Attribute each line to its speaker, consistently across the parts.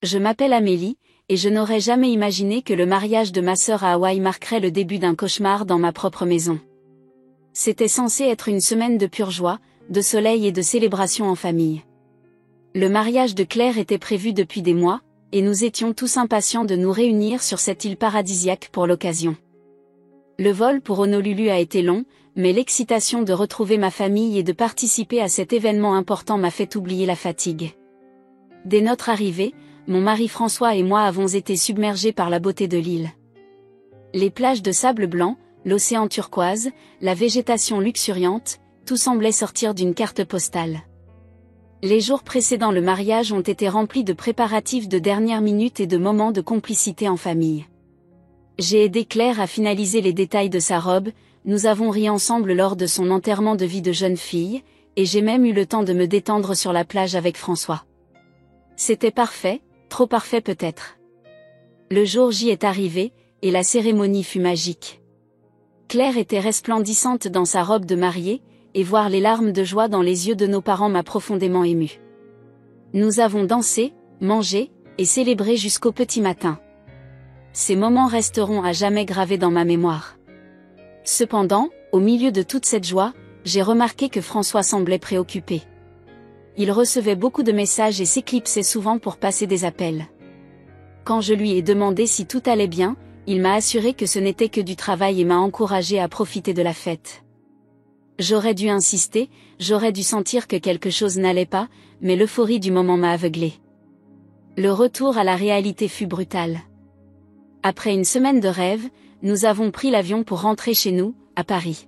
Speaker 1: Je m'appelle Amélie, et je n'aurais jamais imaginé que le mariage de ma sœur à Hawaï marquerait le début d'un cauchemar dans ma propre maison. C'était censé être une semaine de pure joie, de soleil et de célébration en famille. Le mariage de Claire était prévu depuis des mois, et nous étions tous impatients de nous réunir sur cette île paradisiaque pour l'occasion. Le vol pour Honolulu a été long, mais l'excitation de retrouver ma famille et de participer à cet événement important m'a fait oublier la fatigue. Dès notre arrivée, mon mari François et moi avons été submergés par la beauté de l'île. Les plages de sable blanc, l'océan turquoise, la végétation luxuriante, tout semblait sortir d'une carte postale. Les jours précédant le mariage ont été remplis de préparatifs de dernière minute et de moments de complicité en famille. J'ai aidé Claire à finaliser les détails de sa robe, nous avons ri ensemble lors de son enterrement de vie de jeune fille, et j'ai même eu le temps de me détendre sur la plage avec François. C'était parfait, trop parfait peut-être. Le jour J est arrivé, et la cérémonie fut magique. Claire était resplendissante dans sa robe de mariée, et voir les larmes de joie dans les yeux de nos parents m'a profondément émue. Nous avons dansé, mangé, et célébré jusqu'au petit matin. Ces moments resteront à jamais gravés dans ma mémoire. Cependant, au milieu de toute cette joie, j'ai remarqué que François semblait préoccupé. Il recevait beaucoup de messages et s'éclipsait souvent pour passer des appels. Quand je lui ai demandé si tout allait bien, il m'a assuré que ce n'était que du travail et m'a encouragé à profiter de la fête. J'aurais dû insister, j'aurais dû sentir que quelque chose n'allait pas, mais l'euphorie du moment m'a aveuglé. Le retour à la réalité fut brutal. Après une semaine de rêve, nous avons pris l'avion pour rentrer chez nous, à Paris.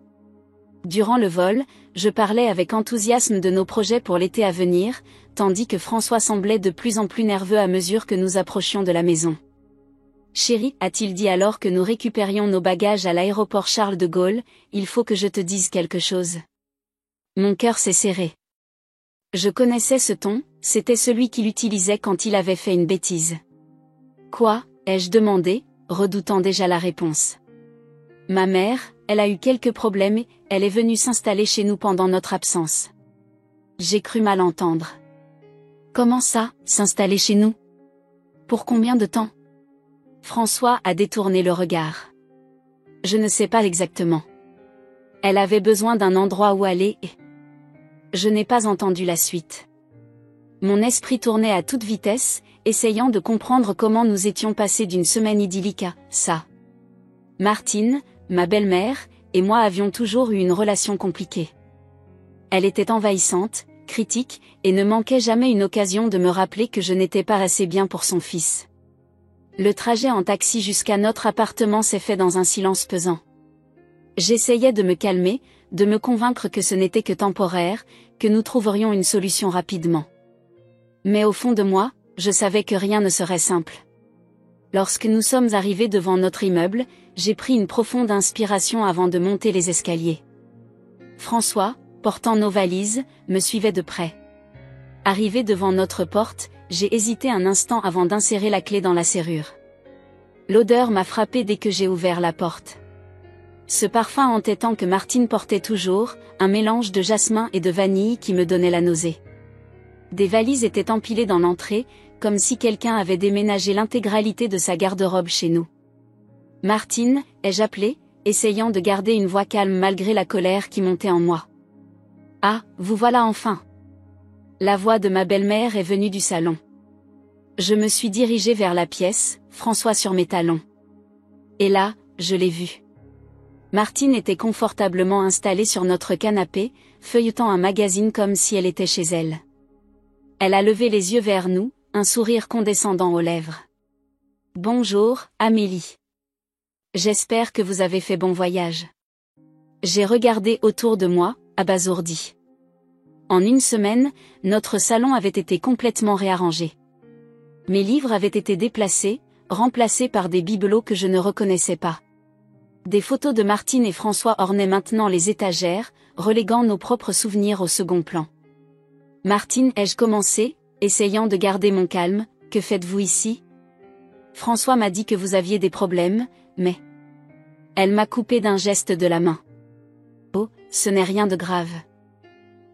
Speaker 1: Durant le vol, je parlais avec enthousiasme de nos projets pour l'été à venir, tandis que François semblait de plus en plus nerveux à mesure que nous approchions de la maison. « Chérie, a-t-il dit alors que nous récupérions nos bagages à l'aéroport Charles de Gaulle, il faut que je te dise quelque chose. » Mon cœur s'est serré. Je connaissais ce ton, c'était celui qu'il utilisait quand il avait fait une bêtise. « Quoi ?» ai-je demandé, redoutant déjà la réponse. Ma mère, elle a eu quelques problèmes et elle est venue s'installer chez nous pendant notre absence. J'ai cru mal entendre. Comment ça, s'installer chez nous? Pour combien de temps? François a détourné le regard. Je ne sais pas exactement. Elle avait besoin d'un endroit où aller et... Je n'ai pas entendu la suite. Mon esprit tournait à toute vitesse, essayant de comprendre comment nous étions passés d'une semaine idyllique à ça. Martine, ma belle-mère, et moi avions toujours eu une relation compliquée. Elle était envahissante, critique, et ne manquait jamais une occasion de me rappeler que je n'étais pas assez bien pour son fils. Le trajet en taxi jusqu'à notre appartement s'est fait dans un silence pesant. J'essayais de me calmer, de me convaincre que ce n'était que temporaire, que nous trouverions une solution rapidement. Mais au fond de moi, je savais que rien ne serait simple. Lorsque nous sommes arrivés devant notre immeuble, j'ai pris une profonde inspiration avant de monter les escaliers. François, portant nos valises, me suivait de près. Arrivé devant notre porte, j'ai hésité un instant avant d'insérer la clé dans la serrure. L'odeur m'a frappé dès que j'ai ouvert la porte. Ce parfum entêtant que Martine portait toujours, un mélange de jasmin et de vanille qui me donnait la nausée. Des valises étaient empilées dans l'entrée, comme si quelqu'un avait déménagé l'intégralité de sa garde-robe chez nous. « Martine » ai-je appelé, essayant de garder une voix calme malgré la colère qui montait en moi. « Ah, vous voilà enfin !» La voix de ma belle-mère est venue du salon. Je me suis dirigée vers la pièce, François sur mes talons. Et là, je l'ai vu. Martine était confortablement installée sur notre canapé, feuilletant un magazine comme si elle était chez elle. Elle a levé les yeux vers nous, un sourire condescendant aux lèvres. « Bonjour, Amélie. J'espère que vous avez fait bon voyage. » J'ai regardé autour de moi, abasourdi. En une semaine, notre salon avait été complètement réarrangé. Mes livres avaient été déplacés, remplacés par des bibelots que je ne reconnaissais pas. Des photos de Martine et François ornaient maintenant les étagères, reléguant nos propres souvenirs au second plan. « Martine, ai-je commencé, essayant de garder mon calme, que faites-vous ici? François m'a dit que vous aviez des problèmes, mais... » Elle m'a coupé d'un geste de la main. « Oh, ce n'est rien de grave.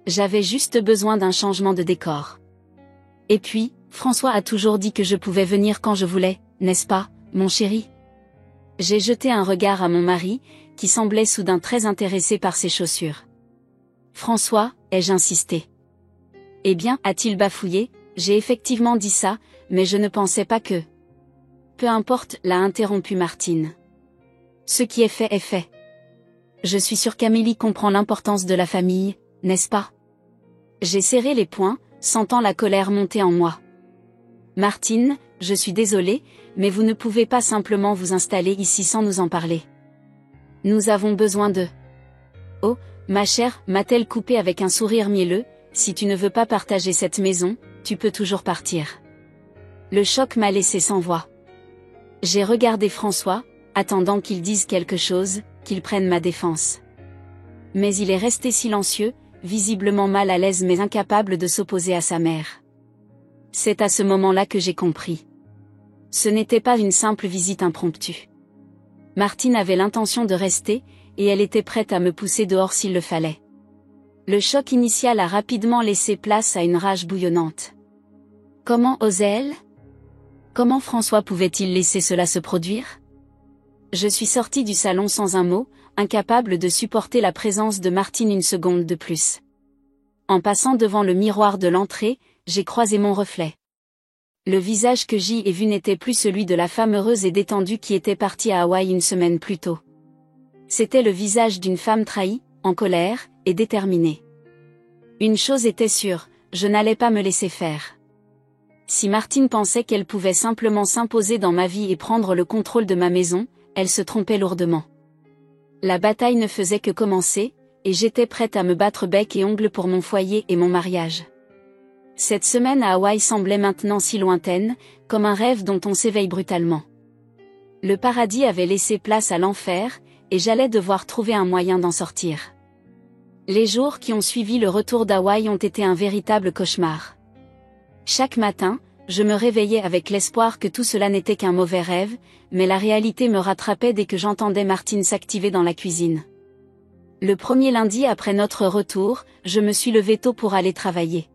Speaker 1: J'avais juste besoin d'un changement de décor. Et puis, François a toujours dit que je pouvais venir quand je voulais, n'est-ce pas, mon chéri? J'ai jeté un regard à mon mari, qui semblait soudain très intéressé par ses chaussures. François, ai-je insisté. Eh bien, a-t-il bafouillé, j'ai effectivement dit ça, mais je ne pensais pas que... Peu importe, l'a interrompu Martine. Ce qui est fait est fait. Je suis sûre qu'Amélie comprend l'importance de la famille, n'est-ce pas? J'ai serré les poings, sentant la colère monter en moi. Martine, je suis désolée, mais vous ne pouvez pas simplement vous installer ici sans nous en parler. Nous avons besoin de... Oh, ma chère, m'a-t-elle coupé avec un sourire mielleux, si tu ne veux pas partager cette maison, tu peux toujours partir. Le choc m'a laissé sans voix. J'ai regardé François, attendant qu'il dise quelque chose, qu'il prenne ma défense. Mais il est resté silencieux, visiblement mal à l'aise mais incapable de s'opposer à sa mère. C'est à ce moment-là que j'ai compris. Ce n'était pas une simple visite impromptue. Martine avait l'intention de rester, et elle était prête à me pousser dehors s'il le fallait. Le choc initial a rapidement laissé place à une rage bouillonnante. Comment osait-elle? Comment François pouvait-il laisser cela se produire? Je suis sortie du salon sans un mot, incapable de supporter la présence de Martine une seconde de plus. En passant devant le miroir de l'entrée, j'ai croisé mon reflet. Le visage que j'y ai vu n'était plus celui de la femme heureuse et détendue qui était partie à Hawaï une semaine plus tôt. C'était le visage d'une femme trahie, en colère, et déterminée. Une chose était sûre, je n'allais pas me laisser faire. Si Martine pensait qu'elle pouvait simplement s'imposer dans ma vie et prendre le contrôle de ma maison, elle se trompait lourdement. La bataille ne faisait que commencer, et j'étais prête à me battre bec et ongles pour mon foyer et mon mariage. Cette semaine à Hawaï semblait maintenant si lointaine, comme un rêve dont on s'éveille brutalement. Le paradis avait laissé place à l'enfer, et j'allais devoir trouver un moyen d'en sortir. Les jours qui ont suivi le retour d'Hawaï ont été un véritable cauchemar. Chaque matin, je me réveillais avec l'espoir que tout cela n'était qu'un mauvais rêve, mais la réalité me rattrapait dès que j'entendais Martine s'activer dans la cuisine. Le premier lundi après notre retour, je me suis levée tôt pour aller travailler.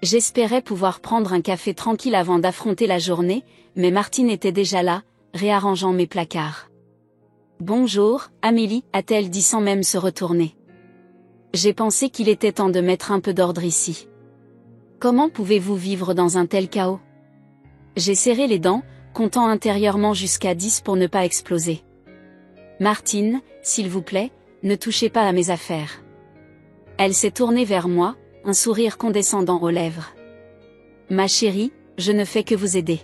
Speaker 1: J'espérais pouvoir prendre un café tranquille avant d'affronter la journée, mais Martine était déjà là, réarrangeant mes placards. « Bonjour, Amélie », a-t-elle dit sans même se retourner. J'ai pensé qu'il était temps de mettre un peu d'ordre ici. Comment pouvez-vous vivre dans un tel chaos? J'ai serré les dents, comptant intérieurement jusqu'à 10 pour ne pas exploser. Martine, s'il vous plaît, ne touchez pas à mes affaires. Elle s'est tournée vers moi, un sourire condescendant aux lèvres. Ma chérie, je ne fais que vous aider.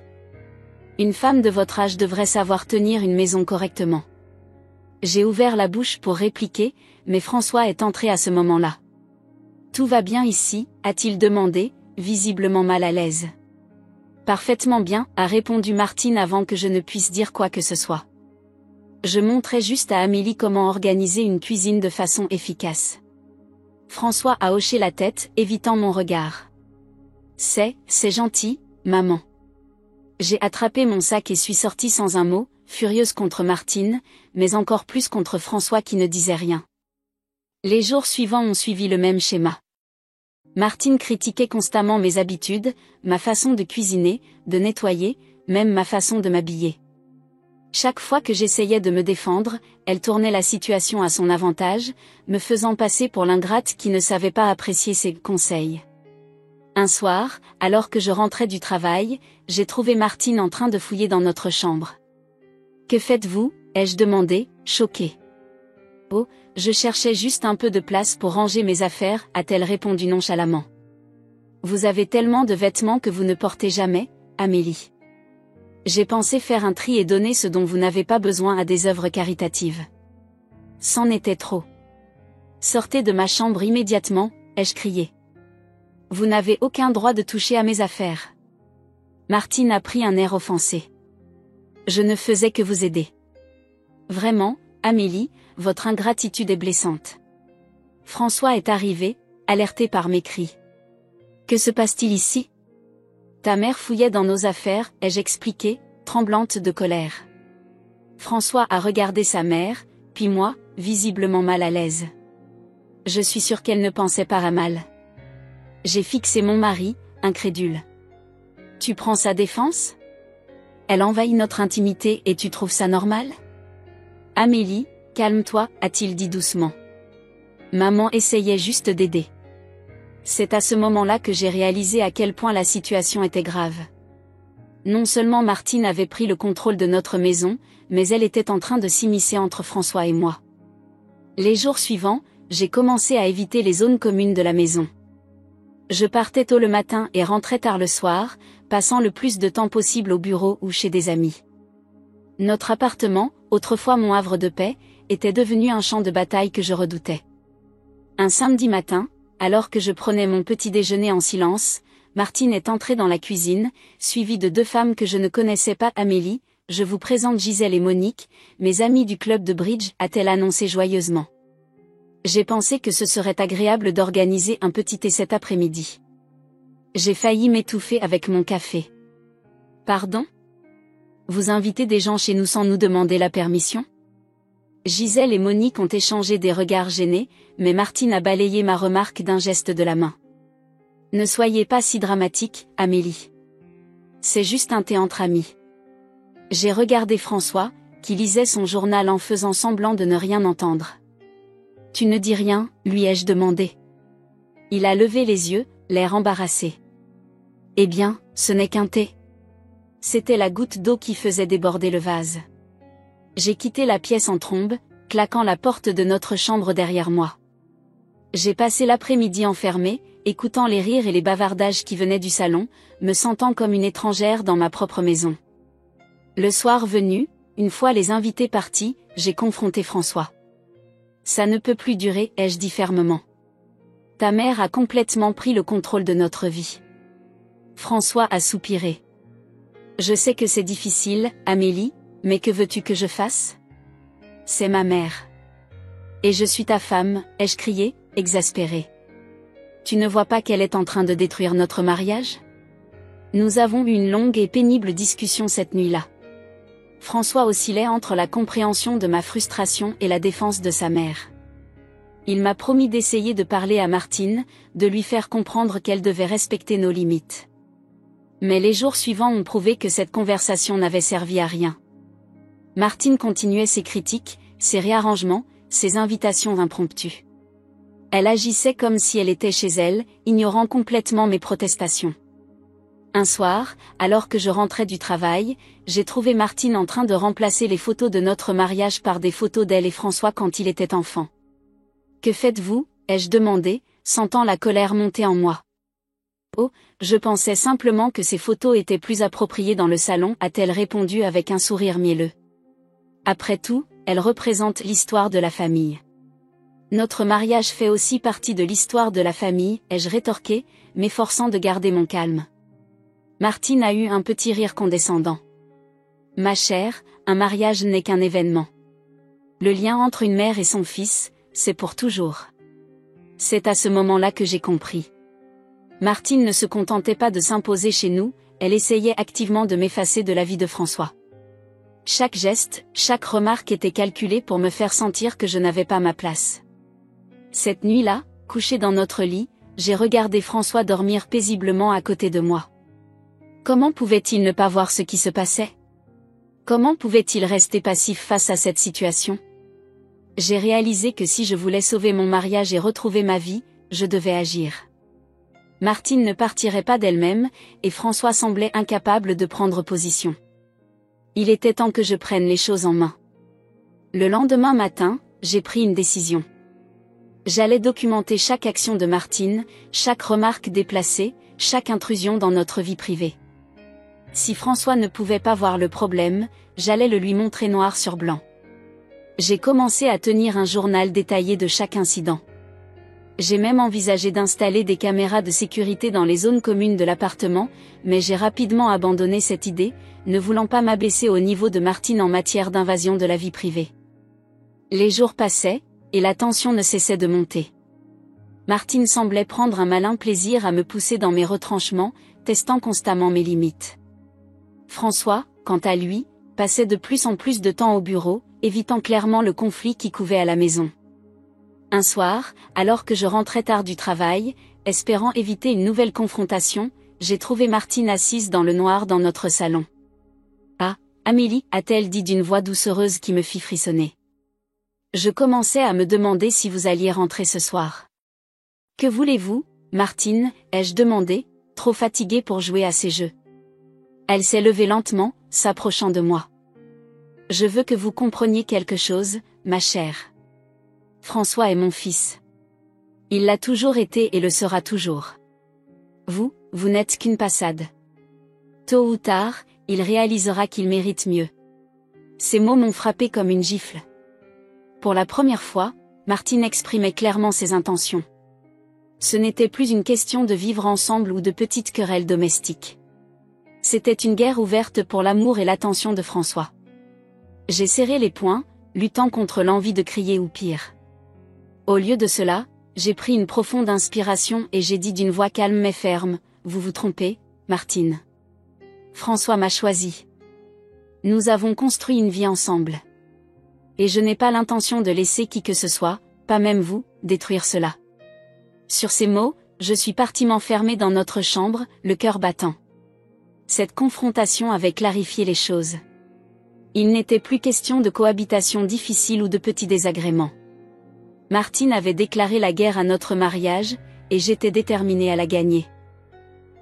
Speaker 1: Une femme de votre âge devrait savoir tenir une maison correctement. J'ai ouvert la bouche pour répliquer, mais François est entré à ce moment-là. Tout va bien ici, a-t-il demandé, visiblement mal à l'aise. Parfaitement bien, a répondu Martine avant que je ne puisse dire quoi que ce soit. Je montrais juste à Amélie comment organiser une cuisine de façon efficace. François a hoché la tête, évitant mon regard. C'est gentil, maman. J'ai attrapé mon sac et suis sortie sans un mot, furieuse contre Martine, mais encore plus contre François qui ne disait rien. Les jours suivants ont suivi le même schéma. Martine critiquait constamment mes habitudes, ma façon de cuisiner, de nettoyer, même ma façon de m'habiller. Chaque fois que j'essayais de me défendre, elle tournait la situation à son avantage, me faisant passer pour l'ingrate qui ne savait pas apprécier ses conseils. Un soir, alors que je rentrais du travail, j'ai trouvé Martine en train de fouiller dans notre chambre. « Que faites-vous » ai-je demandé, choquée. « Oh, je cherchais juste un peu de place pour ranger mes affaires » a-t-elle répondu nonchalamment. « Vous avez tellement de vêtements que vous ne portez jamais, Amélie. J'ai pensé faire un tri et donner ce dont vous n'avez pas besoin à des œuvres caritatives. » C'en était trop. « Sortez de ma chambre immédiatement » ai-je crié. « Vous n'avez aucun droit de toucher à mes affaires. » Martine a pris un air offensé. « Je ne faisais que vous aider. » Vraiment, Amélie, votre ingratitude est blessante. François est arrivé, alerté par mes cris. « Que se passe-t-il ici ? » Ta mère fouillait dans nos affaires, ai-je expliqué, tremblante de colère. François a regardé sa mère, puis moi, visiblement mal à l'aise. Je suis sûre qu'elle ne pensait pas à mal. J'ai fixé mon mari, incrédule. Tu prends sa défense? Elle envahit notre intimité et tu trouves ça normal? Amélie, calme-toi, a-t-il dit doucement. Maman essayait juste d'aider. C'est à ce moment-là que j'ai réalisé à quel point la situation était grave. Non seulement Martine avait pris le contrôle de notre maison, mais elle était en train de s'immiscer entre François et moi. Les jours suivants, j'ai commencé à éviter les zones communes de la maison. Je partais tôt le matin et rentrais tard le soir, passant le plus de temps possible au bureau ou chez des amis. Notre appartement, autrefois mon havre de paix, était devenu un champ de bataille que je redoutais. Un samedi matin, alors que je prenais mon petit déjeuner en silence, Martine est entrée dans la cuisine, suivie de 2 femmes que je ne connaissais pas. Amélie, je vous présente Gisèle et Monique, mes amies du club de bridge, a-t-elle annoncé joyeusement. J'ai pensé que ce serait agréable d'organiser un petit thé cet après-midi. J'ai failli m'étouffer avec mon café. Pardon? Vous invitez des gens chez nous sans nous demander la permission? Gisèle et Monique ont échangé des regards gênés, mais Martine a balayé ma remarque d'un geste de la main. Ne soyez pas si dramatique, Amélie. C'est juste un thé entre amis. J'ai regardé François, qui lisait son journal en faisant semblant de ne rien entendre. Tu ne dis rien, lui ai-je demandé. Il a levé les yeux, l'air embarrassé. Eh bien, ce n'est qu'un thé. C'était la goutte d'eau qui faisait déborder le vase. J'ai quitté la pièce en trombe, claquant la porte de notre chambre derrière moi. J'ai passé l'après-midi enfermée, écoutant les rires et les bavardages qui venaient du salon, me sentant comme une étrangère dans ma propre maison. Le soir venu, une fois les invités partis, j'ai confronté François. Ça ne peut plus durer, ai-je dit fermement. Ta mère a complètement pris le contrôle de notre vie. François a soupiré. Je sais que c'est difficile, Amélie, mais que veux-tu que je fasse? C'est ma mère. Et je suis ta femme, ai-je crié, exaspérée. Tu ne vois pas qu'elle est en train de détruire notre mariage? Nous avons eu une longue et pénible discussion cette nuit-là. François oscillait entre la compréhension de ma frustration et la défense de sa mère. Il m'a promis d'essayer de parler à Martine, de lui faire comprendre qu'elle devait respecter nos limites. Mais les jours suivants ont prouvé que cette conversation n'avait servi à rien. Martine continuait ses critiques, ses réarrangements, ses invitations impromptues. Elle agissait comme si elle était chez elle, ignorant complètement mes protestations. Un soir, alors que je rentrais du travail, j'ai trouvé Martine en train de remplacer les photos de notre mariage par des photos d'elle et François quand il était enfant. « Que faites-vous » ai-je demandé, sentant la colère monter en moi. « Oh, je pensais simplement que ces photos étaient plus appropriées dans le salon » a-t-elle répondu avec un sourire mielleux. Après tout, elles représentent l'histoire de la famille. Notre mariage fait aussi partie de l'histoire de la famille, ai-je rétorqué, m'efforçant de garder mon calme. Martine a eu un petit rire condescendant. Ma chère, un mariage n'est qu'un événement. Le lien entre une mère et son fils, c'est pour toujours. C'est à ce moment-là que j'ai compris. Martine ne se contentait pas de s'imposer chez nous, elle essayait activement de m'effacer de la vie de François. Chaque geste, chaque remarque était calculée pour me faire sentir que je n'avais pas ma place. Cette nuit-là, couché dans notre lit, j'ai regardé François dormir paisiblement à côté de moi. Comment pouvait-il ne pas voir ce qui se passait? Comment pouvait-il rester passif face à cette situation? J'ai réalisé que si je voulais sauver mon mariage et retrouver ma vie, je devais agir. Martine ne partirait pas d'elle-même, et François semblait incapable de prendre position. Il était temps que je prenne les choses en main. Le lendemain matin, j'ai pris une décision. J'allais documenter chaque action de Martine, chaque remarque déplacée, chaque intrusion dans notre vie privée. Si François ne pouvait pas voir le problème, j'allais le lui montrer noir sur blanc. J'ai commencé à tenir un journal détaillé de chaque incident. J'ai même envisagé d'installer des caméras de sécurité dans les zones communes de l'appartement, mais j'ai rapidement abandonné cette idée, ne voulant pas m'abaisser au niveau de Martine en matière d'invasion de la vie privée. Les jours passaient, et la tension ne cessait de monter. Martine semblait prendre un malin plaisir à me pousser dans mes retranchements, testant constamment mes limites. François, quant à lui, passait de plus en plus de temps au bureau, évitant clairement le conflit qui couvait à la maison. Un soir, alors que je rentrais tard du travail, espérant éviter une nouvelle confrontation, j'ai trouvé Martine assise dans le noir dans notre salon. Ah, Amélie, a-t-elle dit d'une voix doucereuse qui me fit frissonner. Je commençais à me demander si vous alliez rentrer ce soir. Que voulez-vous, Martine, ai-je demandé, trop fatiguée pour jouer à ces jeux. Elle s'est levée lentement, s'approchant de moi. Je veux que vous compreniez quelque chose, ma chère. François est mon fils. Il l'a toujours été et le sera toujours. Vous n'êtes qu'une passade. Tôt ou tard, il réalisera qu'il mérite mieux. Ces mots m'ont frappé comme une gifle. Pour la première fois, Martine exprimait clairement ses intentions. Ce n'était plus une question de vivre ensemble ou de petites querelles domestiques. C'était une guerre ouverte pour l'amour et l'attention de François. J'ai serré les poings, luttant contre l'envie de crier ou pire. Au lieu de cela, j'ai pris une profonde inspiration et j'ai dit d'une voix calme mais ferme, « Vous vous trompez, Martine. François m'a choisi. Nous avons construit une vie ensemble. Et je n'ai pas l'intention de laisser qui que ce soit, pas même vous, détruire cela. » Sur ces mots, je suis partie m'enfermer dans notre chambre, le cœur battant. Cette confrontation avait clarifié les choses. Il n'était plus question de cohabitation difficile ou de petits désagréments. Martine avait déclaré la guerre à notre mariage, et j'étais déterminée à la gagner.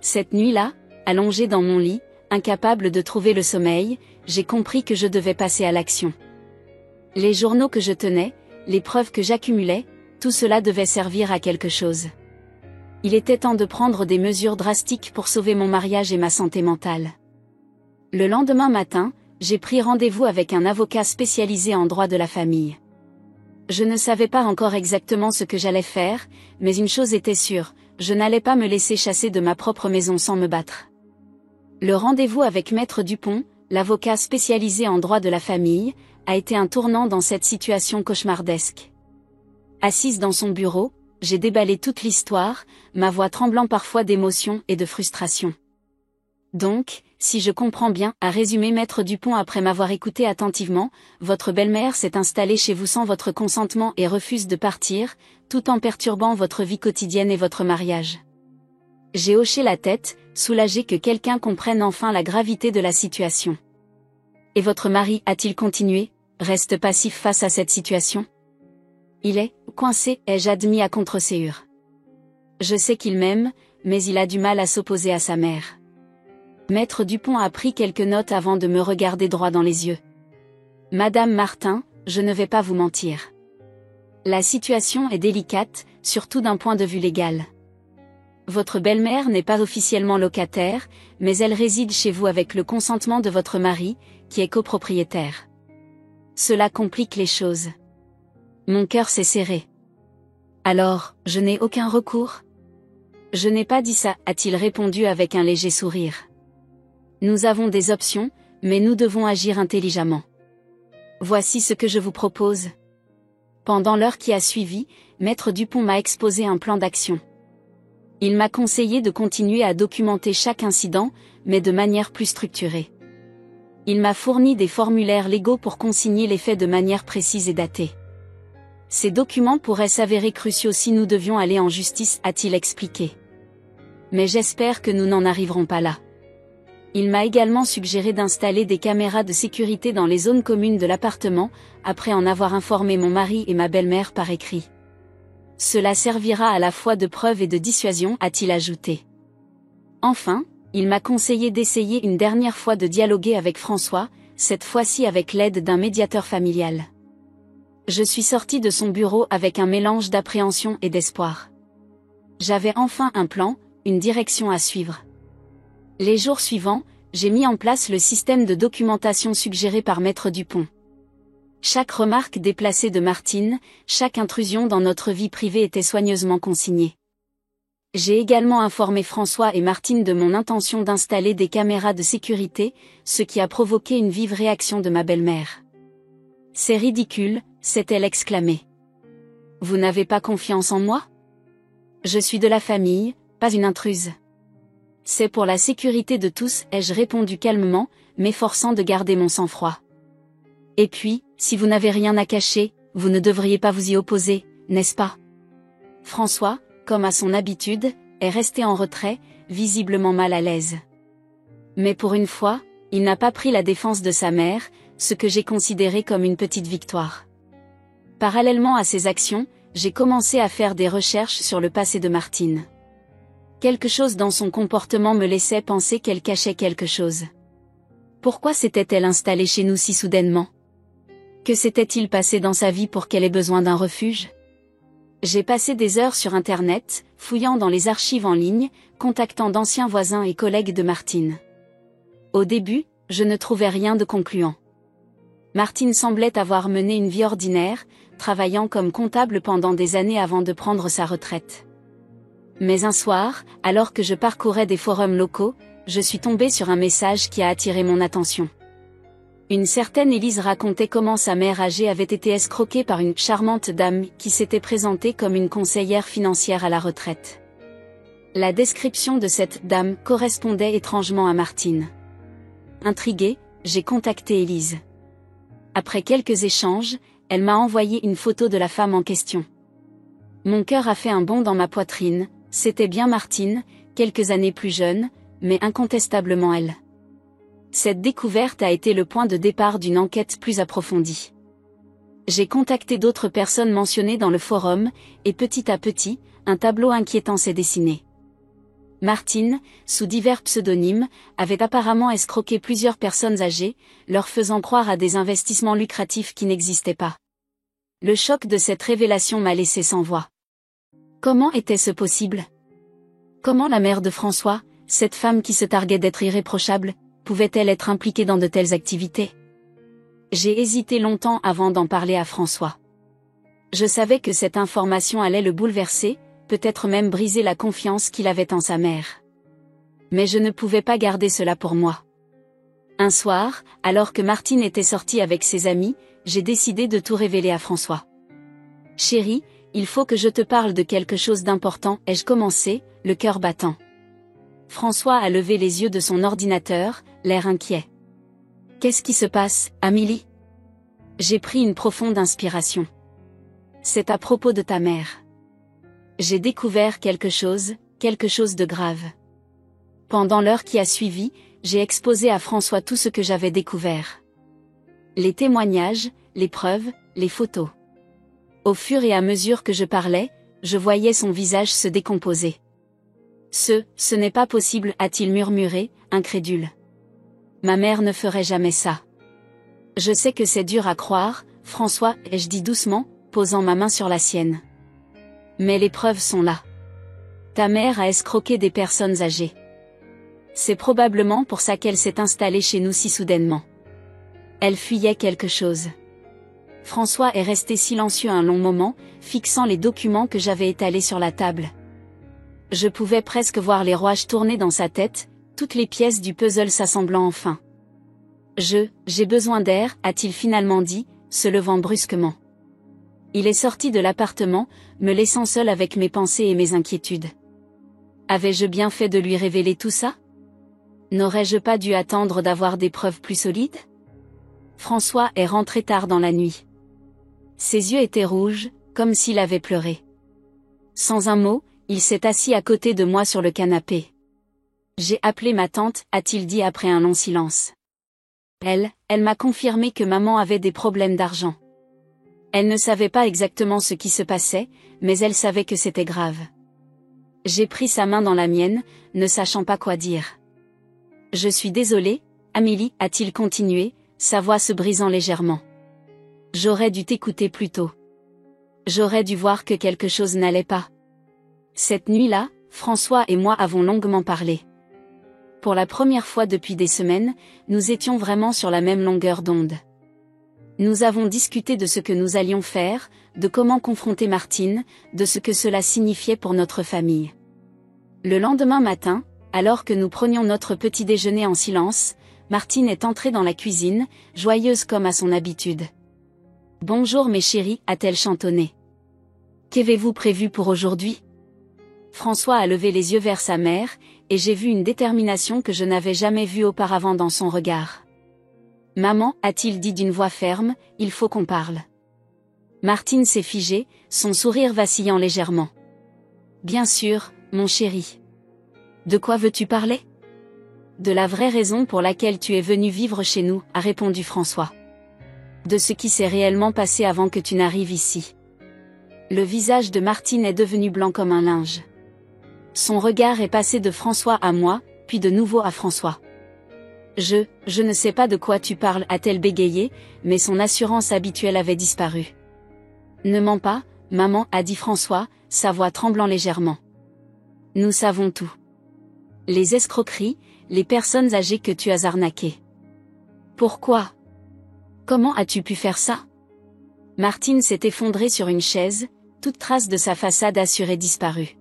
Speaker 1: Cette nuit-là, allongée dans mon lit, incapable de trouver le sommeil, j'ai compris que je devais passer à l'action. Les journaux que je tenais, les preuves que j'accumulais, tout cela devait servir à quelque chose. Il était temps de prendre des mesures drastiques pour sauver mon mariage et ma santé mentale. Le lendemain matin, j'ai pris rendez-vous avec un avocat spécialisé en droit de la famille. Je ne savais pas encore exactement ce que j'allais faire, mais une chose était sûre, je n'allais pas me laisser chasser de ma propre maison sans me battre. Le rendez-vous avec Maître Dupont, l'avocat spécialisé en droit de la famille, a été un tournant dans cette situation cauchemardesque. Assise dans son bureau, j'ai déballé toute l'histoire, ma voix tremblant parfois d'émotion et de frustration. Donc, si je comprends bien, a résumé Maître Dupont après m'avoir écouté attentivement, votre belle-mère s'est installée chez vous sans votre consentement et refuse de partir, tout en perturbant votre vie quotidienne et votre mariage. J'ai hoché la tête, soulagée que quelqu'un comprenne enfin la gravité de la situation. Et votre mari, a-t-il continué, reste passif face à cette situation? Il est coincé, ai-je admis à contre-séhur. Je sais qu'il m'aime, mais il a du mal à s'opposer à sa mère. Maître Dupont a pris quelques notes avant de me regarder droit dans les yeux. Madame Martin, je ne vais pas vous mentir. La situation est délicate, surtout d'un point de vue légal. Votre belle-mère n'est pas officiellement locataire, mais elle réside chez vous avec le consentement de votre mari, qui est copropriétaire. Cela complique les choses. Mon cœur s'est serré. Alors, je n'ai aucun recours? Je n'ai pas dit ça, a-t-il répondu avec un léger sourire. Nous avons des options, mais nous devons agir intelligemment. Voici ce que je vous propose. Pendant l'heure qui a suivi, Maître Dupont m'a exposé un plan d'action. Il m'a conseillé de continuer à documenter chaque incident, mais de manière plus structurée. Il m'a fourni des formulaires légaux pour consigner les faits de manière précise et datée. Ces documents pourraient s'avérer cruciaux si nous devions aller en justice, a-t-il expliqué. Mais j'espère que nous n'en arriverons pas là. Il m'a également suggéré d'installer des caméras de sécurité dans les zones communes de l'appartement, après en avoir informé mon mari et ma belle-mère par écrit. Cela servira à la fois de preuve et de dissuasion, a-t-il ajouté. Enfin, il m'a conseillé d'essayer une dernière fois de dialoguer avec François, cette fois-ci avec l'aide d'un médiateur familial. Je suis sortie de son bureau avec un mélange d'appréhension et d'espoir. J'avais enfin un plan, une direction à suivre. Les jours suivants, j'ai mis en place le système de documentation suggéré par Maître Dupont. Chaque remarque déplacée de Martine, chaque intrusion dans notre vie privée était soigneusement consignée. J'ai également informé François et Martine de mon intention d'installer des caméras de sécurité, ce qui a provoqué une vive réaction de ma belle-mère. « C'est ridicule », s'est-elle exclamée. « Vous n'avez pas confiance en moi ? Je suis de la famille, pas une intruse. » « C'est pour la sécurité de tous, ai-je répondu calmement, m'efforçant de garder mon sang-froid. Et puis, si vous n'avez rien à cacher, vous ne devriez pas vous y opposer, n'est-ce pas ? François, comme à son habitude, est resté en retrait, visiblement mal à l'aise. Mais pour une fois, il n'a pas pris la défense de sa mère, ce que j'ai considéré comme une petite victoire. Parallèlement à ces actions, j'ai commencé à faire des recherches sur le passé de Martine. Quelque chose dans son comportement me laissait penser qu'elle cachait quelque chose. Pourquoi s'était-elle installée chez nous si soudainement? Que s'était-il passé dans sa vie pour qu'elle ait besoin d'un refuge? J'ai passé des heures sur Internet, fouillant dans les archives en ligne, contactant d'anciens voisins et collègues de Martine. Au début, je ne trouvais rien de concluant. Martine semblait avoir mené une vie ordinaire, travaillant comme comptable pendant des années avant de prendre sa retraite. Mais un soir, alors que je parcourais des forums locaux, je suis tombée sur un message qui a attiré mon attention. Une certaine Élise racontait comment sa mère âgée avait été escroquée par une charmante dame qui s'était présentée comme une conseillère financière à la retraite. La description de cette dame correspondait étrangement à Martine. Intriguée, j'ai contacté Élise. Après quelques échanges, elle m'a envoyé une photo de la femme en question. Mon cœur a fait un bond dans ma poitrine, c'était bien Martine, quelques années plus jeune, mais incontestablement elle. Cette découverte a été le point de départ d'une enquête plus approfondie. J'ai contacté d'autres personnes mentionnées dans le forum, et petit à petit, un tableau inquiétant s'est dessiné. Martine, sous divers pseudonymes, avait apparemment escroqué plusieurs personnes âgées, leur faisant croire à des investissements lucratifs qui n'existaient pas. Le choc de cette révélation m'a laissé sans voix. Comment était-ce possible? Comment la mère de François, cette femme qui se targuait d'être irréprochable, pouvait-elle être impliquée dans de telles activités? J'ai hésité longtemps avant d'en parler à François. Je savais que cette information allait le bouleverser, peut-être même briser la confiance qu'il avait en sa mère. Mais je ne pouvais pas garder cela pour moi. Un soir, alors que Martine était sortie avec ses amis, j'ai décidé de tout révéler à François. « Chérie, il faut que je te parle de quelque chose d'important », ai-je commencé, le cœur battant. François a levé les yeux de son ordinateur, l'air inquiet. « Qu'est-ce qui se passe, Amélie ?» J'ai pris une profonde inspiration. « C'est à propos de ta mère. J'ai découvert quelque chose de grave. » Pendant l'heure qui a suivi, j'ai exposé à François tout ce que j'avais découvert. Les témoignages, les preuves, les photos. Au fur et à mesure que je parlais, je voyais son visage se décomposer. « Ce n'est pas possible », a-t-il murmuré, incrédule. « Ma mère ne ferait jamais ça. »« Je sais que c'est dur à croire, François, » ai-je dit doucement, posant ma main sur la sienne. « Mais les preuves sont là. Ta mère a escroqué des personnes âgées. C'est probablement pour ça qu'elle s'est installée chez nous si soudainement. Elle fuyait quelque chose. » François est resté silencieux un long moment, fixant les documents que j'avais étalés sur la table. Je pouvais presque voir les rouages tourner dans sa tête, toutes les pièces du puzzle s'assemblant enfin. « J'ai besoin d'air », a-t-il finalement dit, se levant brusquement. Il est sorti de l'appartement, me laissant seul avec mes pensées et mes inquiétudes. Avais-je bien fait de lui révéler tout ça? N'aurais-je pas dû attendre d'avoir des preuves plus solides? François est rentré tard dans la nuit. Ses yeux étaient rouges, comme s'il avait pleuré. Sans un mot, il s'est assis à côté de moi sur le canapé. « J'ai appelé ma tante », a-t-il dit après un long silence. Elle m'a confirmé que maman avait des problèmes d'argent. Elle ne savait pas exactement ce qui se passait, mais elle savait que c'était grave. J'ai pris sa main dans la mienne, ne sachant pas quoi dire. « Je suis désolée, Amélie », a-t-il continué, sa voix se brisant légèrement. « J'aurais dû t'écouter plus tôt. J'aurais dû voir que quelque chose n'allait pas. » Cette nuit-là, François et moi avons longuement parlé. Pour la première fois depuis des semaines, nous étions vraiment sur la même longueur d'onde. Nous avons discuté de ce que nous allions faire, de comment confronter Martine, de ce que cela signifiait pour notre famille. Le lendemain matin, alors que nous prenions notre petit déjeuner en silence, Martine est entrée dans la cuisine, joyeuse comme à son habitude. « Bonjour mes chéris », a-t-elle chantonné. « Qu'avez-vous prévu pour aujourd'hui ?» François a levé les yeux vers sa mère, et j'ai vu une détermination que je n'avais jamais vue auparavant dans son regard. « Maman, » a-t-il dit d'une voix ferme, « il faut qu'on parle. » Martine s'est figée, son sourire vacillant légèrement. « Bien sûr, mon chéri. » De quoi veux-tu parler? De la vraie raison pour laquelle tu es venu vivre chez nous, a répondu François. De ce qui s'est réellement passé avant que tu n'arrives ici. Le visage de Martine est devenu blanc comme un linge. Son regard est passé de François à moi, puis de nouveau à François. Je ne sais pas de quoi tu parles, a-t-elle bégayé, mais son assurance habituelle avait disparu. Ne mens pas, maman, a dit François, sa voix tremblant légèrement. Nous savons tout. Les escroqueries, les personnes âgées que tu as arnaquées. Pourquoi? Comment as-tu pu faire ça? Martine s'est effondrée sur une chaise, toute trace de sa façade assurée disparue.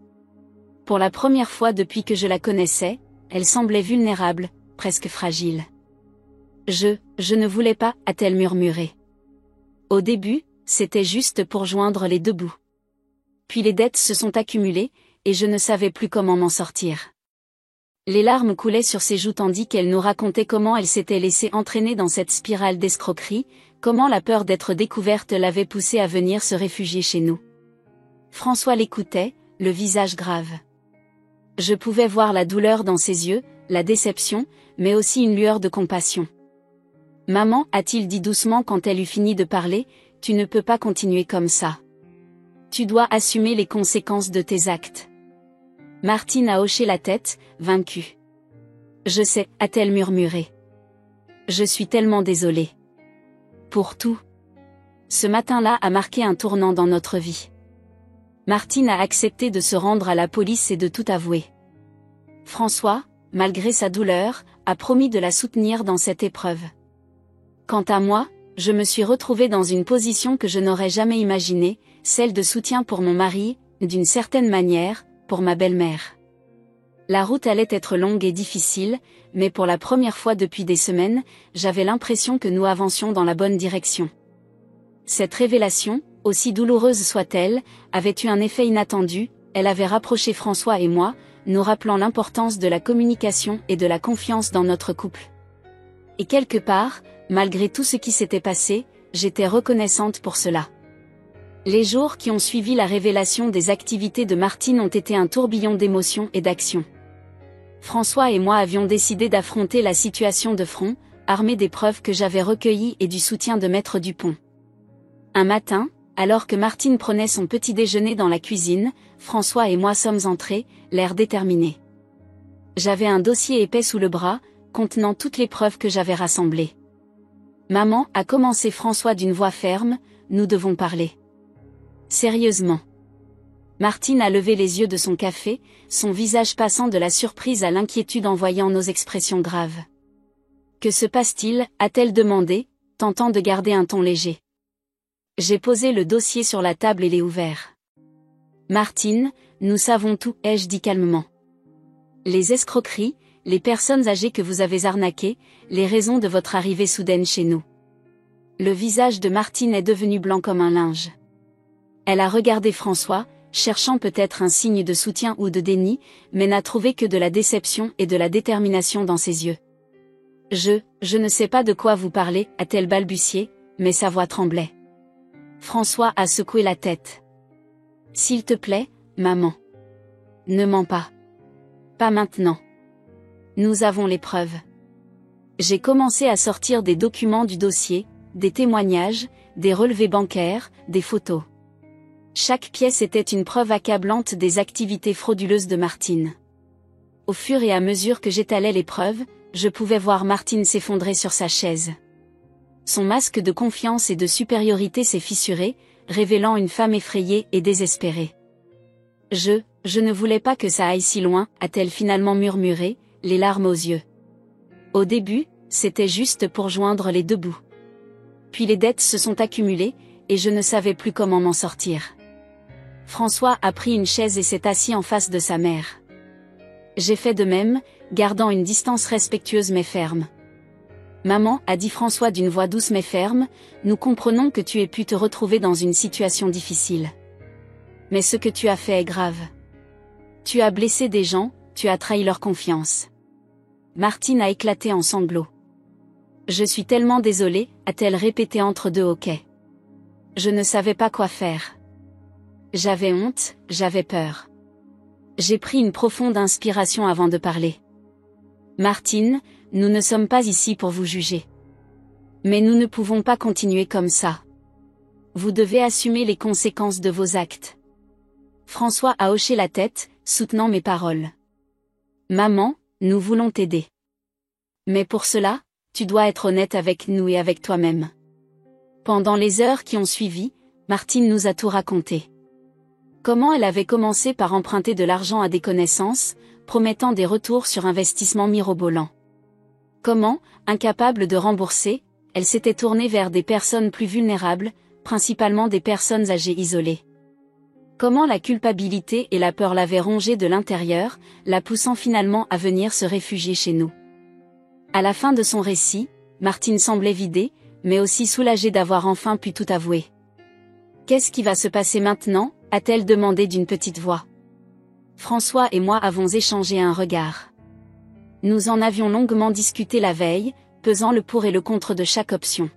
Speaker 1: Pour la première fois depuis que je la connaissais, elle semblait vulnérable, presque fragile. Je ne voulais pas, a-t-elle murmuré. Au début, c'était juste pour joindre les deux bouts. Puis les dettes se sont accumulées, et je ne savais plus comment m'en sortir. Les larmes coulaient sur ses joues tandis qu'elle nous racontait comment elle s'était laissée entraîner dans cette spirale d'escroquerie, comment la peur d'être découverte l'avait poussée à venir se réfugier chez nous. François l'écoutait, le visage grave. Je pouvais voir la douleur dans ses yeux, la déception, mais aussi une lueur de compassion. Maman, a-t-il dit doucement quand elle eut fini de parler, tu ne peux pas continuer comme ça. Tu dois assumer les conséquences de tes actes. Martine a hoché la tête, vaincue. Je sais, a-t-elle murmuré. Je suis tellement désolée. Pour tout. Ce matin-là a marqué un tournant dans notre vie. Martine a accepté de se rendre à la police et de tout avouer. François, malgré sa douleur, a promis de la soutenir dans cette épreuve. Quant à moi, je me suis retrouvée dans une position que je n'aurais jamais imaginée, celle de soutien pour mon mari, d'une certaine manière, pour ma belle-mère. La route allait être longue et difficile, mais pour la première fois depuis des semaines, j'avais l'impression que nous avancions dans la bonne direction. Cette révélation, aussi douloureuse soit-elle, avait eu un effet inattendu, elle avait rapproché François et moi, nous rappelant l'importance de la communication et de la confiance dans notre couple. Et quelque part, malgré tout ce qui s'était passé, j'étais reconnaissante pour cela. Les jours qui ont suivi la révélation des activités de Martine ont été un tourbillon d'émotions et d'actions. François et moi avions décidé d'affronter la situation de front, armés des preuves que j'avais recueillies et du soutien de Maître Dupont. Un matin, alors que Martine prenait son petit déjeuner dans la cuisine, François et moi sommes entrés, l'air déterminé. J'avais un dossier épais sous le bras, contenant toutes les preuves que j'avais rassemblées. Maman, a commencé François d'une voix ferme, nous devons parler. Sérieusement. Martine a levé les yeux de son café, son visage passant de la surprise à l'inquiétude en voyant nos expressions graves. Que se passe-t-il, a-t-elle demandé, tentant de garder un ton léger. J'ai posé le dossier sur la table et l'ai ouvert. Martine, nous savons tout, ai-je dit calmement. Les escroqueries, les personnes âgées que vous avez arnaquées, les raisons de votre arrivée soudaine chez nous. Le visage de Martine est devenu blanc comme un linge. Elle a regardé François, cherchant peut-être un signe de soutien ou de déni, mais n'a trouvé que de la déception et de la détermination dans ses yeux. Je ne sais pas de quoi vous parlez, a-t-elle balbutié, mais sa voix tremblait. François a secoué la tête. S'il te plaît, maman. Ne mens pas. Pas maintenant. Nous avons les preuves. J'ai commencé à sortir des documents du dossier, des témoignages, des relevés bancaires, des photos. Chaque pièce était une preuve accablante des activités frauduleuses de Martine. Au fur et à mesure que j'étalais les preuves, je pouvais voir Martine s'effondrer sur sa chaise. Son masque de confiance et de supériorité s'est fissuré, révélant une femme effrayée et désespérée. Je ne voulais pas que ça aille si loin, a-t-elle finalement murmuré, les larmes aux yeux. Au début, c'était juste pour joindre les deux bouts. Puis les dettes se sont accumulées, et je ne savais plus comment m'en sortir. François a pris une chaise et s'est assis en face de sa mère. J'ai fait de même, gardant une distance respectueuse mais ferme. Maman, a dit François d'une voix douce mais ferme, nous comprenons que tu aies pu te retrouver dans une situation difficile. Mais ce que tu as fait est grave. Tu as blessé des gens, tu as trahi leur confiance. Martine a éclaté en sanglots. Je suis tellement désolée, a-t-elle répété entre deux hoquets. Je ne savais pas quoi faire. J'avais honte, j'avais peur. J'ai pris une profonde inspiration avant de parler. Martine, nous ne sommes pas ici pour vous juger. Mais nous ne pouvons pas continuer comme ça. Vous devez assumer les conséquences de vos actes. François a hoché la tête, soutenant mes paroles. Maman, nous voulons t'aider. Mais pour cela, tu dois être honnête avec nous et avec toi-même. Pendant les heures qui ont suivi, Martine nous a tout raconté. Comment elle avait commencé par emprunter de l'argent à des connaissances, promettant des retours sur investissement mirobolants. Comment, incapable de rembourser, elle s'était tournée vers des personnes plus vulnérables, principalement des personnes âgées isolées. Comment la culpabilité et la peur l'avaient rongée de l'intérieur, la poussant finalement à venir se réfugier chez nous. À la fin de son récit, Martine semblait vidée, mais aussi soulagée d'avoir enfin pu tout avouer. « Qu'est-ce qui va se passer maintenant ?» a-t-elle demandé d'une petite voix. François et moi avons échangé un regard. Nous en avions longuement discuté la veille, pesant le pour et le contre de chaque option.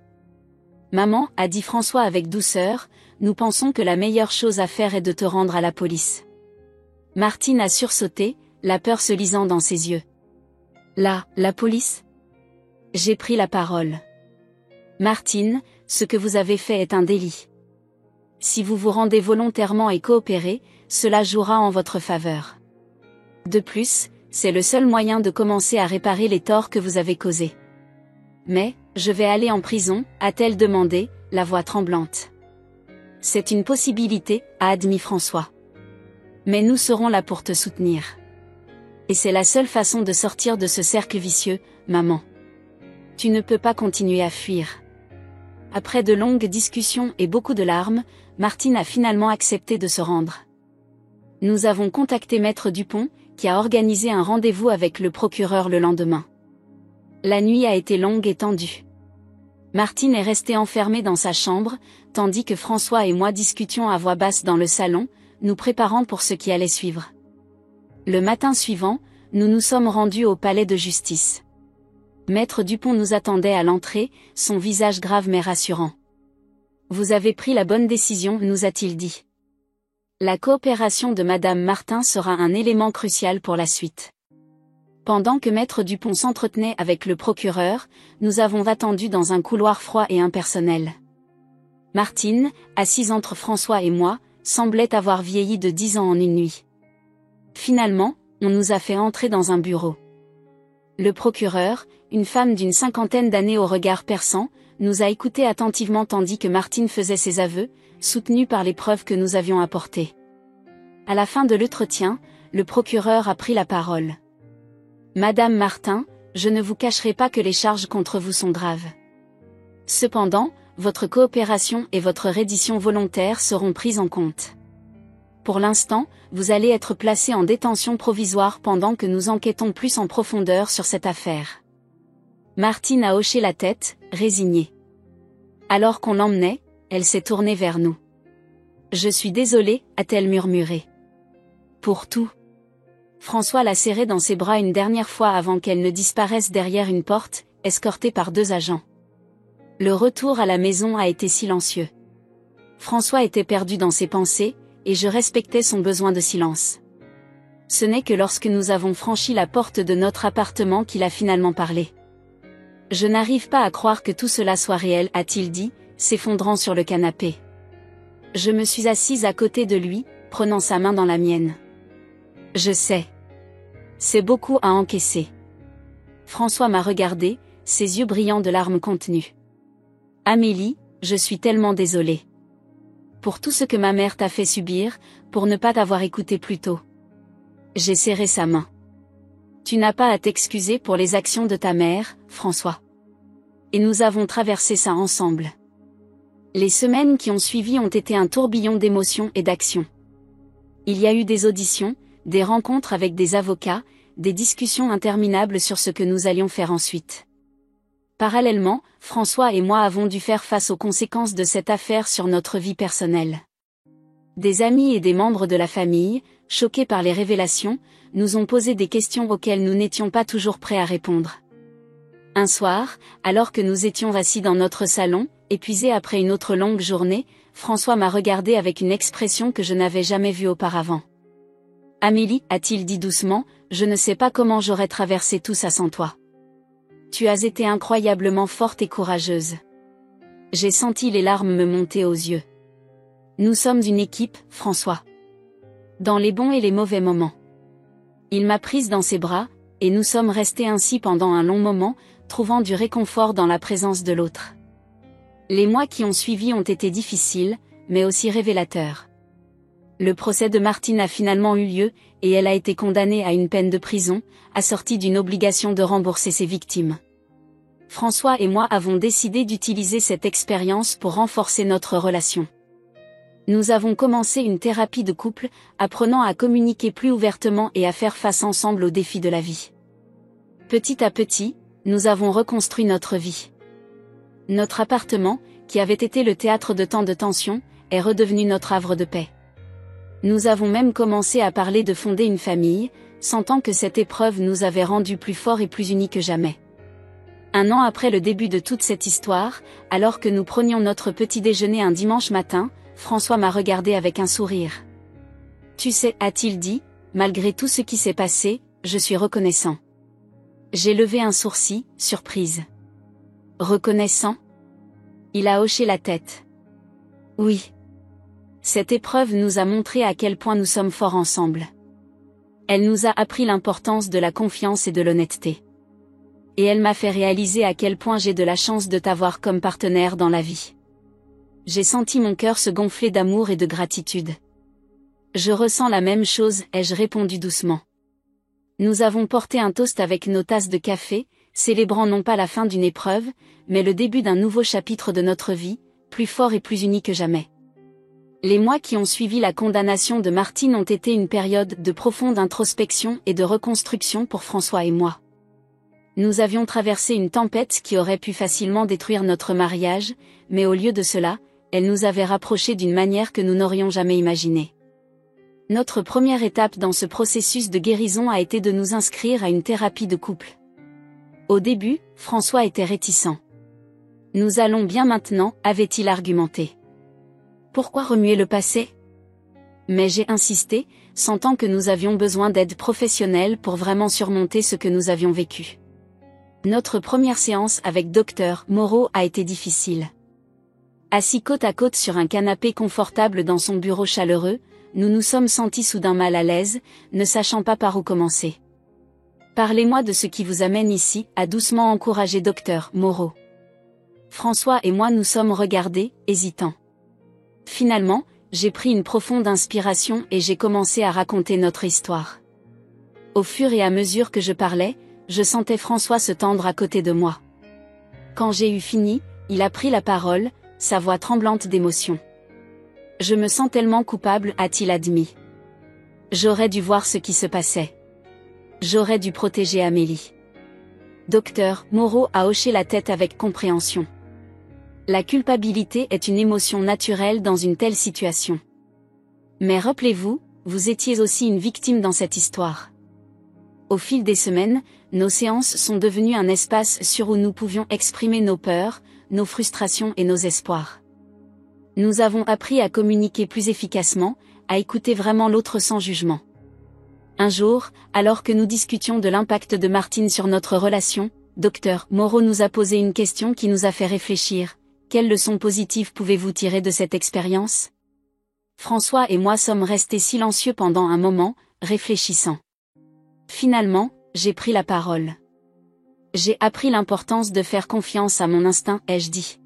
Speaker 1: Maman, a dit François avec douceur, nous pensons que la meilleure chose à faire est de te rendre à la police. Martine a sursauté, la peur se lisant dans ses yeux. La police ? J'ai pris la parole. Martine, ce que vous avez fait est un délit. Si vous vous rendez volontairement et coopérez, cela jouera en votre faveur. De plus, c'est le seul moyen de commencer à réparer les torts que vous avez causés. Mais, je vais aller en prison, a-t-elle demandé, la voix tremblante. C'est une possibilité, a admis François. Mais nous serons là pour te soutenir. Et c'est la seule façon de sortir de ce cercle vicieux, maman. Tu ne peux pas continuer à fuir. Après de longues discussions et beaucoup de larmes, Martine a finalement accepté de se rendre. Nous avons contacté Maître Dupont, qui a organisé un rendez-vous avec le procureur le lendemain. La nuit a été longue et tendue. Martine est restée enfermée dans sa chambre, tandis que François et moi discutions à voix basse dans le salon, nous préparant pour ce qui allait suivre. Le matin suivant, nous nous sommes rendus au palais de justice. Maître Dupont nous attendait à l'entrée, son visage grave mais rassurant. « Vous avez pris la bonne décision, nous a-t-il dit. La coopération de Madame Martin sera un élément crucial pour la suite. » Pendant que Maître Dupont s'entretenait avec le procureur, nous avons attendu dans un couloir froid et impersonnel. Martine, assise entre François et moi, semblait avoir vieilli de 10 ans en une nuit. Finalement, on nous a fait entrer dans un bureau. Le procureur, une femme d'une 50aine d'années au regard perçant, nous a écoutés attentivement tandis que Martine faisait ses aveux, soutenue par les preuves que nous avions apportées. À la fin de l'entretien, le procureur a pris la parole. « Madame Martin, je ne vous cacherai pas que les charges contre vous sont graves. Cependant, votre coopération et votre reddition volontaire seront prises en compte. Pour l'instant, vous allez être placé en détention provisoire pendant que nous enquêtons plus en profondeur sur cette affaire. » Martine a hoché la tête, résignée. Alors qu'on l'emmenait, elle s'est tournée vers nous. « Je suis désolée, a-t-elle murmuré. Pour tout. » François l'a serrée dans ses bras une dernière fois avant qu'elle ne disparaisse derrière une porte, escortée par 2 agents. Le retour à la maison a été silencieux. François était perdu dans ses pensées, et je respectais son besoin de silence. Ce n'est que lorsque nous avons franchi la porte de notre appartement qu'il a finalement parlé. « Je n'arrive pas à croire que tout cela soit réel, a-t-il dit, s'effondrant sur le canapé. Je me suis assise à côté de lui, prenant sa main dans la mienne. Je sais. C'est beaucoup à encaisser. François m'a regardé, ses yeux brillants de larmes contenues. Amélie, je suis tellement désolée. Pour tout ce que ma mère t'a fait subir, pour ne pas t'avoir écouté plus tôt. J'ai serré sa main. Tu n'as pas à t'excuser pour les actions de ta mère, François. Et nous avons traversé ça ensemble. Les semaines qui ont suivi ont été un tourbillon d'émotions et d'actions. Il y a eu des auditions, des rencontres avec des avocats, des discussions interminables sur ce que nous allions faire ensuite. Parallèlement, François et moi avons dû faire face aux conséquences de cette affaire sur notre vie personnelle. Des amis et des membres de la famille, choqués par les révélations, nous ont posé des questions auxquelles nous n'étions pas toujours prêts à répondre. Un soir, alors que nous étions assis dans notre salon, épuisés après une autre longue journée, François m'a regardé avec une expression que je n'avais jamais vue auparavant. « Amélie, a-t-il dit doucement, je ne sais pas comment j'aurais traversé tout ça sans toi. Tu as été incroyablement forte et courageuse. J'ai senti les larmes me monter aux yeux. Nous sommes une équipe, François. Dans les bons et les mauvais moments. Il m'a prise dans ses bras, et nous sommes restés ainsi pendant un long moment, trouvant du réconfort dans la présence de l'autre. Les mois qui ont suivi ont été difficiles, mais aussi révélateurs. Le procès de Martine a finalement eu lieu, et elle a été condamnée à une peine de prison, assortie d'une obligation de rembourser ses victimes. François et moi avons décidé d'utiliser cette expérience pour renforcer notre relation. Nous avons commencé une thérapie de couple, apprenant à communiquer plus ouvertement et à faire face ensemble aux défis de la vie. Petit à petit, nous avons reconstruit notre vie. Notre appartement, qui avait été le théâtre de tant de tensions, est redevenu notre havre de paix. Nous avons même commencé à parler de fonder une famille, sentant que cette épreuve nous avait rendus plus forts et plus unis que jamais. Un an après le début de toute cette histoire, alors que nous prenions notre petit déjeuner un dimanche matin, François m'a regardé avec un sourire. Tu sais, a-t-il dit, malgré tout ce qui s'est passé, je suis reconnaissant. J'ai levé un sourcil, surprise. Reconnaissant? Il a hoché la tête. Oui. Cette épreuve nous a montré à quel point nous sommes forts ensemble. Elle nous a appris l'importance de la confiance et de l'honnêteté. Et elle m'a fait réaliser à quel point j'ai de la chance de t'avoir comme partenaire dans la vie. J'ai senti mon cœur se gonfler d'amour et de gratitude. Je ressens la même chose, ai-je répondu doucement. Nous avons porté un toast avec nos tasses de café, célébrant non pas la fin d'une épreuve, mais le début d'un nouveau chapitre de notre vie, plus fort et plus uni que jamais. Les mois qui ont suivi la condamnation de Martine ont été une période de profonde introspection et de reconstruction pour François et moi. Nous avions traversé une tempête qui aurait pu facilement détruire notre mariage, mais au lieu de cela, elle nous avait rapprochés d'une manière que nous n'aurions jamais imaginée. Notre première étape dans ce processus de guérison a été de nous inscrire à une thérapie de couple. Au début, François était réticent. Nous allons bien maintenant, avait-il argumenté. Pourquoi remuer le passé? Mais j'ai insisté, sentant que nous avions besoin d'aide professionnelle pour vraiment surmonter ce que nous avions vécu. Notre première séance avec Dr Moreau a été difficile. Assis côte à côte sur un canapé confortable dans son bureau chaleureux, nous nous sommes sentis soudain mal à l'aise, ne sachant pas par où commencer. Parlez-moi de ce qui vous amène ici, a doucement encouragé Dr Moreau. François et moi nous sommes regardés, hésitants. Finalement, j'ai pris une profonde inspiration et j'ai commencé à raconter notre histoire. Au fur et à mesure que je parlais, je sentais François se tendre à côté de moi. Quand j'ai eu fini, il a pris la parole, sa voix tremblante d'émotion. Je me sens tellement coupable, a-t-il admis. J'aurais dû voir ce qui se passait. J'aurais dû protéger Amélie. Dr Moreau a hoché la tête avec compréhension. La culpabilité est une émotion naturelle dans une telle situation. Mais rappelez-vous, vous étiez aussi une victime dans cette histoire. Au fil des semaines, nos séances sont devenues un espace sûr où nous pouvions exprimer nos peurs, nos frustrations et nos espoirs. Nous avons appris à communiquer plus efficacement, à écouter vraiment l'autre sans jugement. Un jour, alors que nous discutions de l'impact de Martine sur notre relation, Dr Moreau nous a posé une question qui nous a fait réfléchir. Quelles leçons positives pouvez-vous tirer de cette expérience? François et moi sommes restés silencieux pendant un moment, réfléchissant. Finalement, j'ai pris la parole. J'ai appris l'importance de faire confiance à mon instinct, ai-je dit.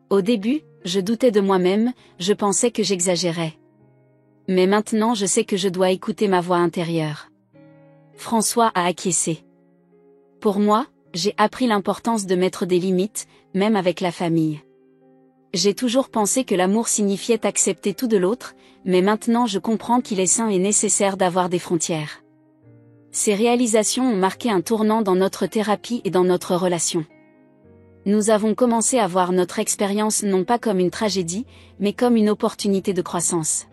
Speaker 1: Au début, je doutais de moi-même, je pensais que j'exagérais. Mais maintenant je sais que je dois écouter ma voix intérieure. François a acquiescé. Pour moi, j'ai appris l'importance de mettre des limites, même avec la famille. J'ai toujours pensé que l'amour signifiait accepter tout de l'autre, mais maintenant je comprends qu'il est sain et nécessaire d'avoir des frontières. Ces réalisations ont marqué un tournant dans notre thérapie et dans notre relation. Nous avons commencé à voir notre expérience non pas comme une tragédie, mais comme une opportunité de croissance.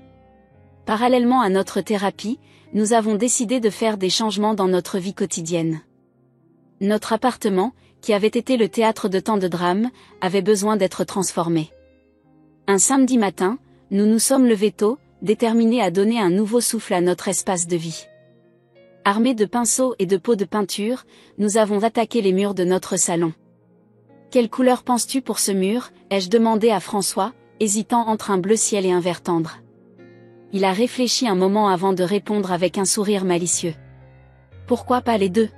Speaker 1: Parallèlement à notre thérapie, nous avons décidé de faire des changements dans notre vie quotidienne. Notre appartement, qui avait été le théâtre de tant de drames, avait besoin d'être transformé. Un samedi matin, nous nous sommes levés tôt, déterminés à donner un nouveau souffle à notre espace de vie. Armés de pinceaux et de pots de peinture, nous avons attaqué les murs de notre salon. « Quelle couleur penses-tu pour ce mur ?» ai-je demandé à François, hésitant entre un bleu ciel et un vert tendre. Il a réfléchi un moment avant de répondre avec un sourire malicieux. « Pourquoi pas les deux ?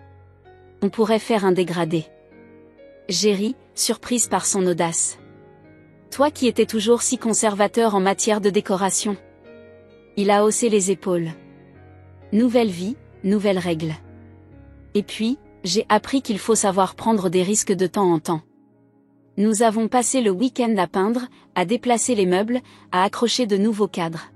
Speaker 1: On pourrait faire un dégradé. » J'ai ri, surprise par son audace. « Toi qui étais toujours si conservateur en matière de décoration. » Il a haussé les épaules. « Nouvelle vie, nouvelles règles. » Et puis, j'ai appris qu'il faut savoir prendre des risques de temps en temps. Nous avons passé le week-end à peindre, à déplacer les meubles, à accrocher de nouveaux cadres.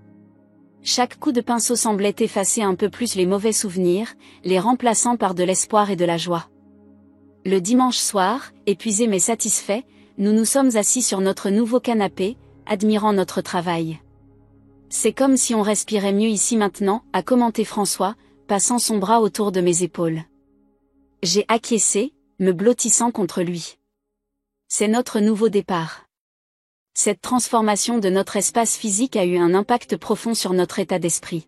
Speaker 1: Chaque coup de pinceau semblait effacer un peu plus les mauvais souvenirs, les remplaçant par de l'espoir et de la joie. Le dimanche soir, épuisés mais satisfaits, nous nous sommes assis sur notre nouveau canapé, admirant notre travail. « C'est comme si on respirait mieux ici maintenant », a commenté François, passant son bras autour de mes épaules. J'ai acquiescé, me blottissant contre lui. C'est notre nouveau départ. Cette transformation de notre espace physique a eu un impact profond sur notre état d'esprit.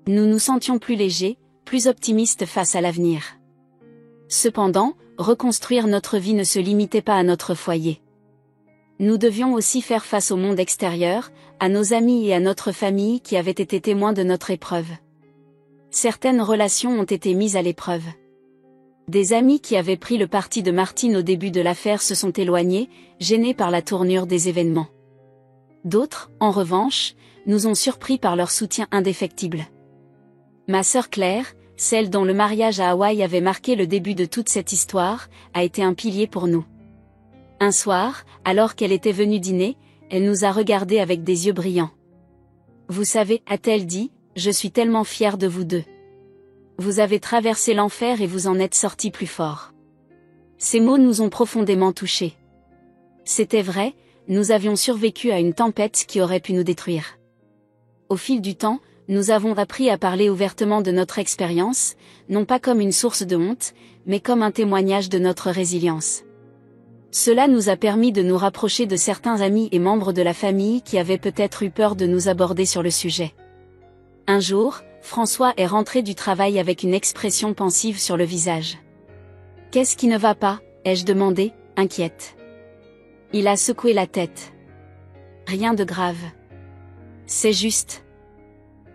Speaker 1: Nous nous sentions plus légers, plus optimistes face à l'avenir. Cependant, reconstruire notre vie ne se limitait pas à notre foyer. Nous devions aussi faire face au monde extérieur, à nos amis et à notre famille qui avaient été témoins de notre épreuve. Certaines relations ont été mises à l'épreuve. Des amis qui avaient pris le parti de Martine au début de l'affaire se sont éloignés, gênés par la tournure des événements. D'autres, en revanche, nous ont surpris par leur soutien indéfectible. Ma sœur Claire, celle dont le mariage à Hawaï avait marqué le début de toute cette histoire, a été un pilier pour nous. Un soir, alors qu'elle était venue dîner, elle nous a regardés avec des yeux brillants. « Vous savez, a-t-elle dit, je suis tellement fière de vous deux. Vous avez traversé l'enfer et vous en êtes sortis plus forts. » Ces mots nous ont profondément touchés. C'était vrai, nous avions survécu à une tempête qui aurait pu nous détruire. Au fil du temps, nous avons appris à parler ouvertement de notre expérience, non pas comme une source de honte, mais comme un témoignage de notre résilience. Cela nous a permis de nous rapprocher de certains amis et membres de la famille qui avaient peut-être eu peur de nous aborder sur le sujet. Un jour, François est rentré du travail avec une expression pensive sur le visage. « Qu'est-ce qui ne va pas ?» ai-je demandé, inquiète. Il a secoué la tête. « Rien de grave. C'est juste.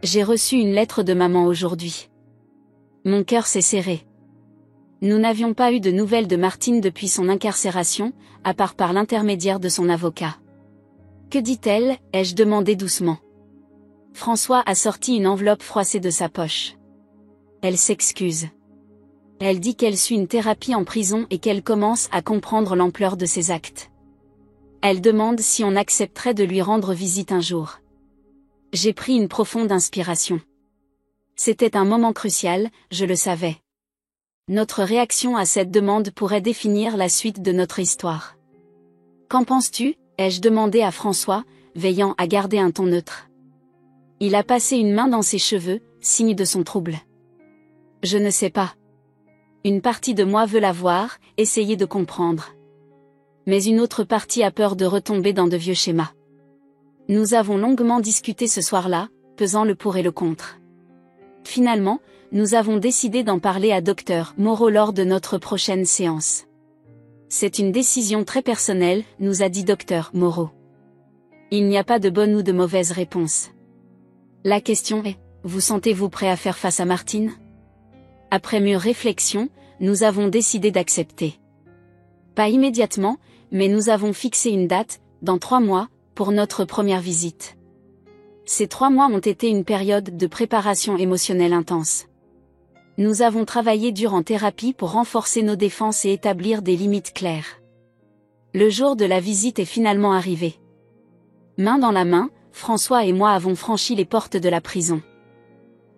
Speaker 1: J'ai reçu une lettre de maman aujourd'hui. » Mon cœur s'est serré. Nous n'avions pas eu de nouvelles de Martine depuis son incarcération, à part par l'intermédiaire de son avocat. « Que dit-elle » ai-je demandé doucement. François a sorti une enveloppe froissée de sa poche. Elle s'excuse. Elle dit qu'elle suit une thérapie en prison et qu'elle commence à comprendre l'ampleur de ses actes. Elle demande si on accepterait de lui rendre visite un jour. J'ai pris une profonde inspiration. C'était un moment crucial, je le savais. Notre réaction à cette demande pourrait définir la suite de notre histoire. « Qu'en penses-tu » ai-je demandé à François, veillant à garder un ton neutre. Il a passé une main dans ses cheveux, signe de son trouble. « Je ne sais pas. Une partie de moi veut la voir, essayer de comprendre. Mais une autre partie a peur de retomber dans de vieux schémas. » Nous avons longuement discuté ce soir-là, pesant le pour et le contre. Finalement, nous avons décidé d'en parler à Dr Moreau lors de notre prochaine séance. « C'est une décision très personnelle », nous a dit Dr Moreau. Il n'y a pas de bonne ou de mauvaise réponse. La question est, vous sentez-vous prêt à faire face à Martine ? Après mûre réflexion, nous avons décidé d'accepter. Pas immédiatement, mais nous avons fixé une date, dans 3 mois, pour notre première visite. Ces 3 mois ont été une période de préparation émotionnelle intense. Nous avons travaillé dur en thérapie pour renforcer nos défenses et établir des limites claires. Le jour de la visite est finalement arrivé. Main dans la main, François et moi avons franchi les portes de la prison.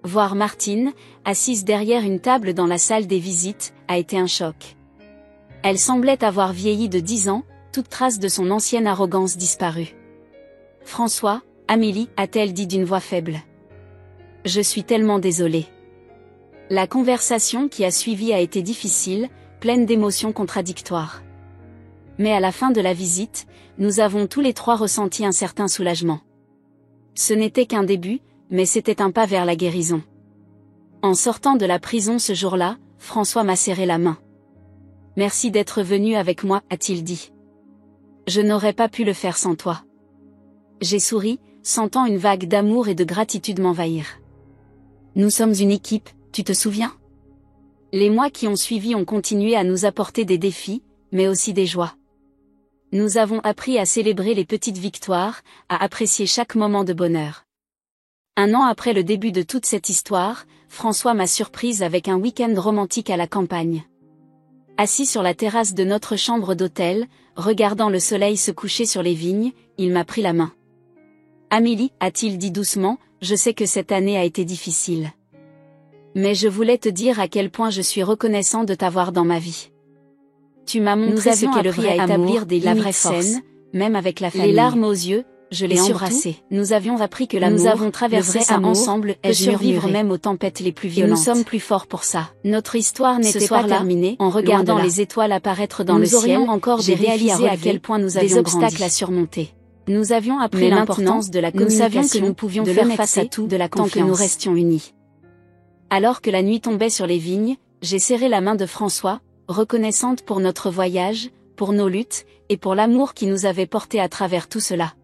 Speaker 1: Voir Martine, assise derrière une table dans la salle des visites, a été un choc. Elle semblait avoir vieilli de 10 ans, toute trace de son ancienne arrogance disparue. « François, Amélie » a-t-elle dit d'une voix faible. « Je suis tellement désolée. » La conversation qui a suivi a été difficile, pleine d'émotions contradictoires. Mais à la fin de la visite, nous avons tous les 3 ressenti un certain soulagement. Ce n'était qu'un début, mais c'était un pas vers la guérison. En sortant de la prison ce jour-là, François m'a serré la main. « Merci d'être venu avec moi », a-t-il dit. « Je n'aurais pas pu le faire sans toi. » J'ai souri, sentant une vague d'amour et de gratitude m'envahir. Nous sommes une équipe, tu te souviens? Les mois qui ont suivi ont continué à nous apporter des défis, mais aussi des joies. Nous avons appris à célébrer les petites victoires, à apprécier chaque moment de bonheur. Un an après le début de toute cette histoire, François m'a surprise avec un week-end romantique à la campagne. Assis sur la terrasse de notre chambre d'hôtel, regardant le soleil se coucher sur les vignes, il m'a pris la main. « Amélie, a-t-il dit doucement, je sais que cette année a été difficile. Mais je voulais te dire à quel point je suis reconnaissant de t'avoir dans ma vie. Tu m'as montré ce qu'est le vrai amour, des limites saines, même avec la famille. » Les larmes aux yeux, je l'ai embrassé. Nous avions appris que l'amour, nous avons traversé ça ensemble, peut survivre même aux tempêtes les plus violentes. Et nous sommes plus forts pour ça. Notre histoire n'était pas terminée. En regardant les étoiles apparaître dans le ciel, nous aurions encore des défis à relever, à quel point nous avions des obstacles à surmonter. Nous avions appris l'importance de la communication, nous savions que nous pouvions faire face à tout, de la confiance, tant que nous restions unis. Alors que la nuit tombait sur les vignes, j'ai serré la main de François, reconnaissante pour notre voyage, pour nos luttes, et pour l'amour qui nous avait portés à travers tout cela.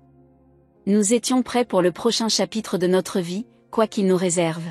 Speaker 1: Nous étions prêts pour le prochain chapitre de notre vie, quoi qu'il nous réserve.